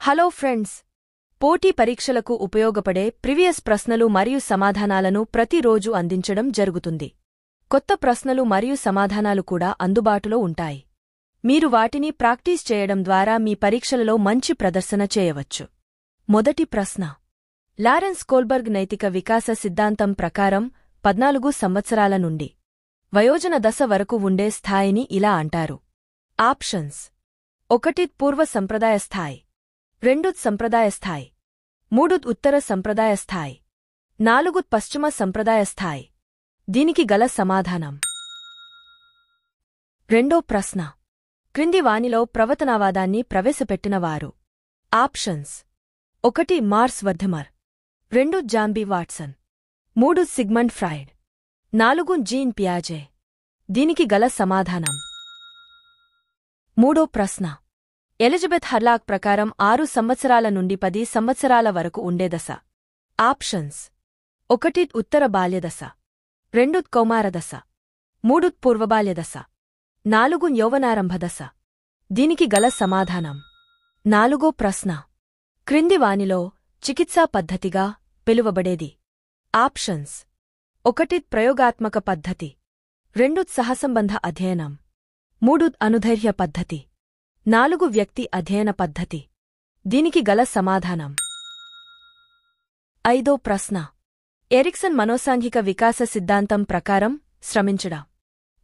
Hello friends, పోటీ పరీక్షలకు ఉపయోగపడే ప్రీవియస్ ప్రశ్నలు మరియు సమాధానాలను ప్రతిరోజు అందించడం జరుగుతుంది. కొత్త ప్రశ్నలు మరియు సమాధానాలు కూడా అందుబాటులో ఉంటాయి. మీరు వాటిని ప్రాక్టీస్ చేయడం ద్వారా మీ పరీక్షలలో మంచి ప్రదర్శన చేయవచ్చు. మొదటి ప్రశ్న. లారెన్స్ కోల్బర్గ్ నైతిక వికాస సిద్ధాంతం ప్రకారం 14 సంవత్సరాల నుండి వయోజన దశ వరకు ఉండే స్థాయిని ఇలా అంటారు. ఆప్షన్స్: 1 పూర్వ సంప్రదాయ స్థాయి, 2 సంప్రదాయ స్థాయి, 3 ఉత్తర సంప్రదాయ స్థాయి, 4 పశ్చిమ సంప్రదాయ స్థాయి. దీనికి గల సమాధానం. రెండో ప్రశ్న. క్రింది వానిలో ప్రవచనవాదాన్ని ప్రవేశపెట్టినవారు. Options: 1 Max Wertheimer, 2 John B Watson, 3 Sigmund Freud, 4 Jean పియాజే. దీనికి గల సమాధానం. మూడో ప్రశ్న. ఎలిజబెత్ హర్లాక్ ప్రకారం 6 సంవత్సరాల నుండి 10 సంవత్సరాల వరకు ఉండే దశ. ఆప్షన్స్: 1 ఉత్తర బాల్యదశ, 2 కౌమారదశ, 3 పూర్వబాల్యదశ, 4 యౌవనారంభదశ. దీనికి గల సమాధానం. నాలుగో ప్రశ్న. క్రింది వానిలో చికిత్సా పద్ధతిగా పిలువబడేది. ఆప్షన్స్: 1 ప్రయోగాత్మక పద్ధతి, 2 సహసంబంధ అధ్యయనం, 3 అనుధైర్య పద్ధతి, 4 వ్యక్తి అధ్యయన పద్ధతి. దీనికి గల సమాధానం. ఐదో ప్రశ్న. ఎరిక్సన్ మనోసాంఘిక వికాస సిద్ధాంతం ప్రకారం శ్రమించడం,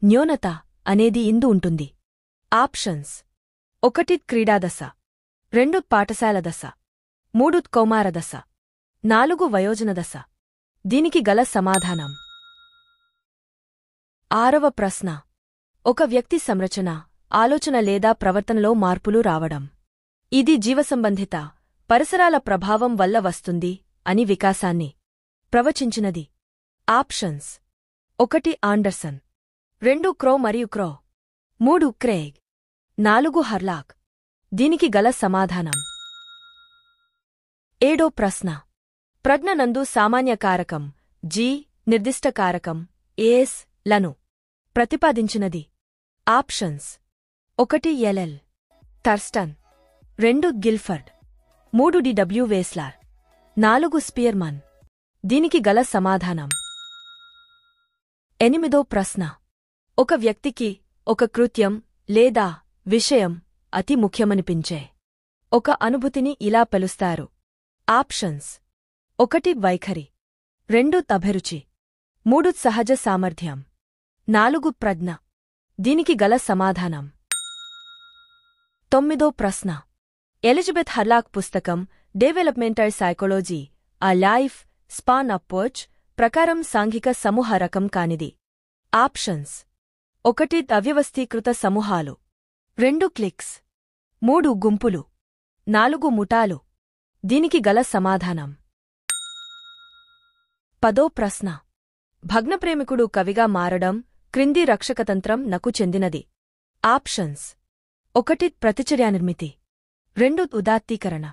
న్యూనత అనేది ఇందు ఉంటుంది. ఆప్షన్స్: 1 క్రీడాదశ, 2 పాఠశాల దశ, 3 కౌమారదశ, 4 వయోజన దశ. దీనికి గల సమాధానం. ఆరవ ప్రశ్న. ఒక వ్యక్తి సంరచన, ఆలోచన లేదా ప్రవర్తనలో మార్పులు రావడం. ఇది జీవసంబంధిత పరిసరాల ప్రభావం వల్ల వస్తుంది అని వికాసాన్ని ప్రవచించినది. ఆప్షన్స్: 1 ఆండర్సన్, 2 క్రో మరియు క్రో, 3 క్రేగ్, 4 హర్లాక్. దీనికి గల సమాధానం. ఏడో ప్రశ్న. ప్రజ్ఞ నందు సామాన్య కారకం జీ, నిర్దిష్ట కారకం ఏఎస్ లను ప్రతిపాదించినది. Options: 1 LL Thurstone, 2 Guilford, 3 DW Wechsler, 4 Spearman. దీనికి గల సమాధానం. ఎనిమిదో ప్రశ్న. ఒక వ్యక్తికి ఒక కృత్యం లేదా విషయం అతి ముఖ్యమనిపించే ఒక అనుభూతిని ఇలా పిలుస్తారు. ఆప్షన్స్: 1 వైఖరి, 2 అభిరుచి, 3 సహజ సామర్థ్యం, 4 ప్రజ్ఞ. దీనికి గల సమాధానం. తొమ్మిదో ప్రశ్న. ఎలిజబెత్ హర్లాక్ పుస్తకం డెవలప్మెంటల్ సైకాలజీ ఆ లైఫ్ స్పాన్ అప్రోచ్ ప్రకారం సాంఘిక సమూహ రకం కానిది. ఆప్షన్స్: 1 అవ్యవస్థీకృత సమూహాలు, 2 క్లిక్స్, 3 గుంపులు, 4 ముఠాలు. దీనికి గల సమాధానం. పదో ప్రశ్న. భగ్నప్రేమికుడు కవిగా మారడం క్రింది రక్షకతంత్రం నకు చెందినది. ఆప్షన్స్: 1 ప్రతిచర్యానిర్మితి, 2 ఉదాత్తీకరణ,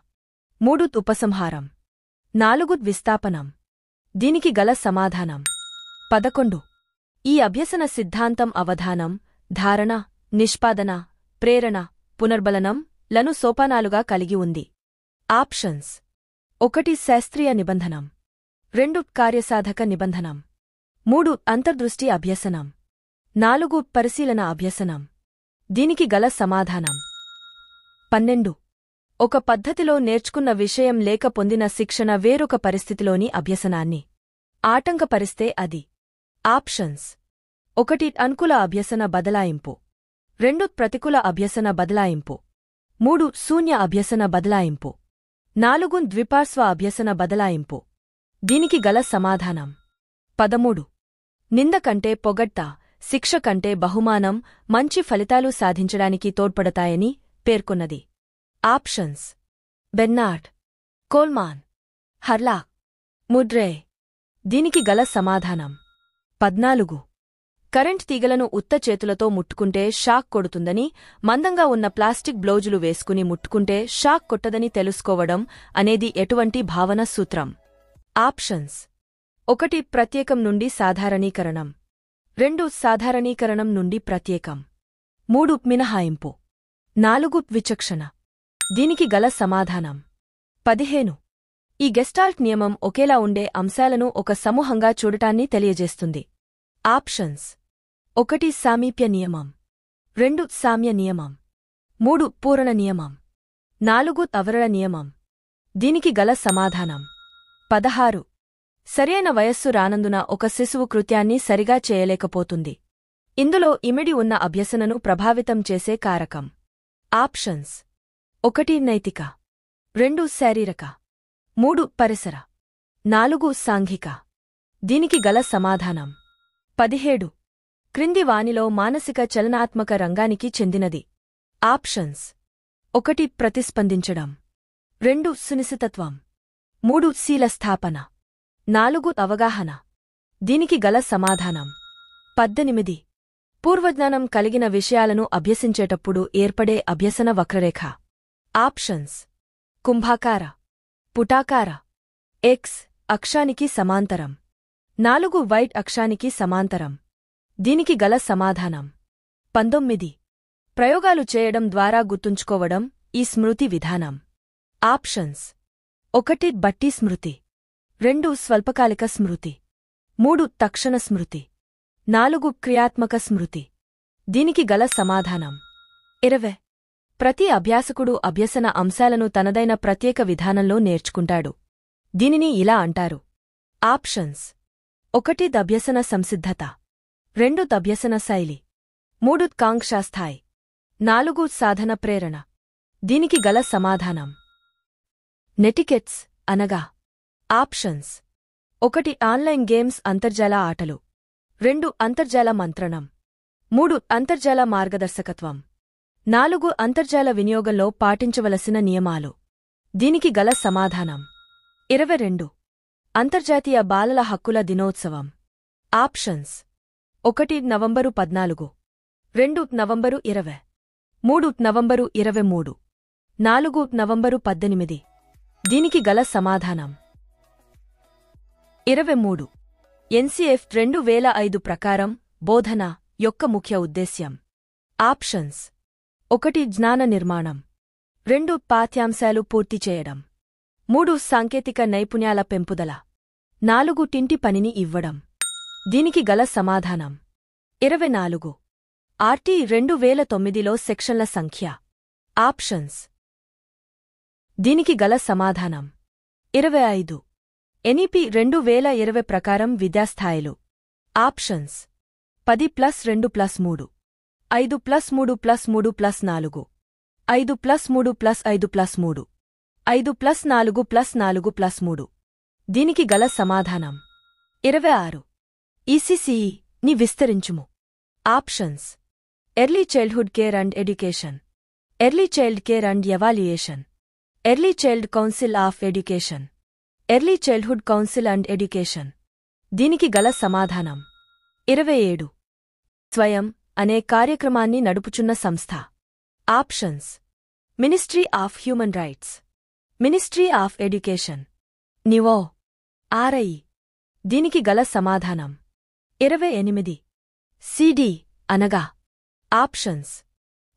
3 ఉపసంహారం, 4 విస్థాపనం. దీనికి గల సమాధానం. 11. ఈ అభ్యసన సిద్ధాంతం అవధానం, ధారణ, నిష్పాదన, ప్రేరణ, పునర్బలనం లను సోపానాలుగా కలిగి ఉంది. ఆప్షన్స్: 1 శాస్త్రీయ నిబంధనం, 2 కార్యసాధక నిబంధనం, 3 అంతర్దృష్టి అభ్యసనం, 4 పరిశీలన అభ్యసనం. దీనికి గల సమాధానం. 12. ఒక పద్ధతిలో నేర్చుకున్న విషయం లేక పొందిన శిక్షణ వేరొక పరిస్థితిలోని అభ్యసనాన్ని ఆటంకపరిస్తే అది. ఆప్షన్స్: 1 అనుకూల అభ్యసన బదలాయింపు, 2 ప్రతికూల అభ్యసన బదలాయింపు, 3 శూన్య అభ్యసన బదలాయింపు, 4 ద్విపార్శ్వ అభ్యసన బదలాయింపు. దీనికి గల సమాధానం. 13. నింద కంటే పొగడ్త, శిక్ష కంటే బహుమానం మంచి ఫలితాలు సాధించడానికి తోడ్పడతాయని పేర్కొన్నది. ఆప్షన్స్: బెర్నార్డ్, కోల్మాన్, హర్లాక్, ముడ్రే. దీనికి గల సమాధానం. 14. కరెంట్ తీగలను ఉత్త చేతులతో ముట్టుకుంటే షాక్ కొడుతుందని, మందంగా ఉన్న ప్లాస్టిక్ బ్లౌజులు వేసుకుని ముట్టుకుంటే షాక్ కొట్టదని తెలుసుకోవడం అనేది ఎటువంటి భావన సూత్రం. ఆప్షన్స్: 1 ప్రత్యేకం నుండి సాధారణీకరణం, 2 సాధారణీకరణం నుండి ప్రత్యేకం, 3 మినహాయింపు, 4 విచక్షణ. దీనికి గల సమాధానం 15. ఈ గెస్టాల్ట్ నియమం ఒకేలా ఉండే అంశాలను ఒక సమూహంగా చూడటాన్ని తెలియజేస్తుంది. ఆప్షన్స్: 1 సామీప్య నియమం, 2 సామ్య నియమం, 3 పూరణ నియమం, 4 అవరళ నియమం. దీనికి గల సమాధానం 16. సరియైన వయస్సు రానందున ఒక శిశువు కృత్యాన్ని సరిగా చేయలేకపోతుంది. ఇందులో ఇమిడి ఉన్న అభ్యసనను ప్రభావితం చేసే కారకం. ఆప్షన్స్: 1 నైతిక, 2 శారీరక, 3 పరిసర, 4 సాంఘిక. దీనికి గల సమాధానం 17. క్రింది వానిలో మానసిక చలనాత్మక రంగానికి చెందినది. ఆప్షన్స్: 1 ప్రతిస్పందించడం, 2 సునిశితత్వం, 3 శీలస్థాపన, 4 అవగాహన. దీనికి గల సమాధానం 18. పూర్వజ్ఞానం కలిగిన విషయాలను అభ్యసించేటప్పుడు ఏర్పడే అభ్యసన వక్రరేఖ. ఆప్షన్స్: కుంభాకార, పుటాకార, ఎక్స్ అక్షానికి సమాంతరం, 4 వైట్ అక్షానికి సమాంతరం. దీనికి గల సమాధానం 19. ప్రయోగాలు చేయడం ద్వారా గుర్తుంచుకోవడం ఈ స్మృతి విధానం. ఆప్షన్స్: 1 బట్టి స్మృతి, 2 స్వల్పకాలిక స్మృతి, 3 తక్షణ స్మృతి, 4 క్రియాత్మక స్మృతి. దీనికి గల సమాధానం 20. ప్రతి అభ్యాసకుడు అభ్యసన అంశాలను తనదైన ప్రత్యేక విధానంలో నేర్చుకుంటాడు. దీనిని ఇలా అంటారు. ఆప్షన్స్: 1 అభ్యసన సంసిద్ధత, 2 అభ్యసన శైలి, 3 కాంక్షాస్థాయి, 4 సాధన ప్రేరణ. దీనికి గల సమాధానం నెటికెట్స్ అనగా. ఆప్షన్స్: 1 ఆన్లైన్ గేమ్స్ అంతర్జాల ఆటలు, 2 అంతర్జాల మంత్రణం, 3 అంతర్జాల మార్గదర్శకత్వం, 4 అంతర్జాల వినియోగంలో పాటించవలసిన నియమాలు. దీనికి గల సమాధానం 22. అంతర్జాతీయ బాలల హక్కుల దినోత్సవం. Options: 1 November 14, 2 November 20, 3 November 23, 4 November 18. దీనికి గల సమాధానం 23. ఎన్సీఎఫ్ 2005 ప్రకారం బోధన యొక్క ముఖ్య ఉద్దేశ్యం. ఆప్షన్స్: 1 జ్ఞాన నిర్మాణం, 2 పాఠ్యాంశాలు పూర్తి చేయడం, 3 సాంకేతిక నైపుణ్యాల పెంపుదల, 4 టింటి పనిని ఇవ్వడం. దీనికి గల సమాధానం 24. ఆర్టీ 2009లో సెక్షన్ల సంఖ్య. ఆప్షన్స్: దీనికి గల సమాధానం 25. ఎన్ఈపీ 2020 ప్రకారం విద్యాస్థాయిలు. ఆప్షన్స్: 10+2+3, 5+3+3+4, 5+3+5+3, 5+4+4+3. దీనికి గల సమాధానం 26. ఈసీసీఈ ని విస్తరించుము. Options: early childhood care and education, early child care and evaluation, early child council of education, early childhood council and education. దీనికి గల సమాధానం 27. స్వయం అనే కార్యక్రమాన్ని నడుపుచున్న సంస్థ. Options: ministry of human rights, ministry of education, నివో, ఆర్ఐ. దీనికి గల సమాధానం 28. సిడి అనగా. Options: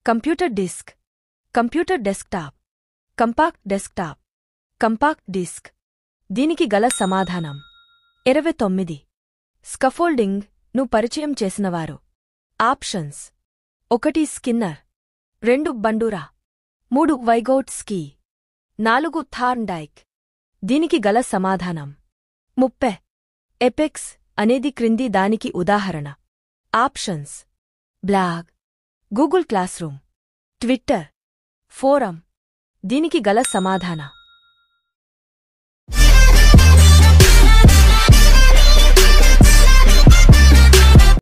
computer disk, computer desktop, compact desktop, compact disk. దీనికి గల సమాధానం 29. స్కఫోల్డింగ్ ను పరిచయం చేసినవారు. Options: 1 Skinner, 2 Bandura, 3 Vygotsky, 4 Thorndike. దీనికి గల సమాధానం 30. ఎపెక్స్ అనేది క్రింది దానికి ఉదాహరణ. Options: blog, Google classroom, Twitter, forum. దీనికి గల సమాధాన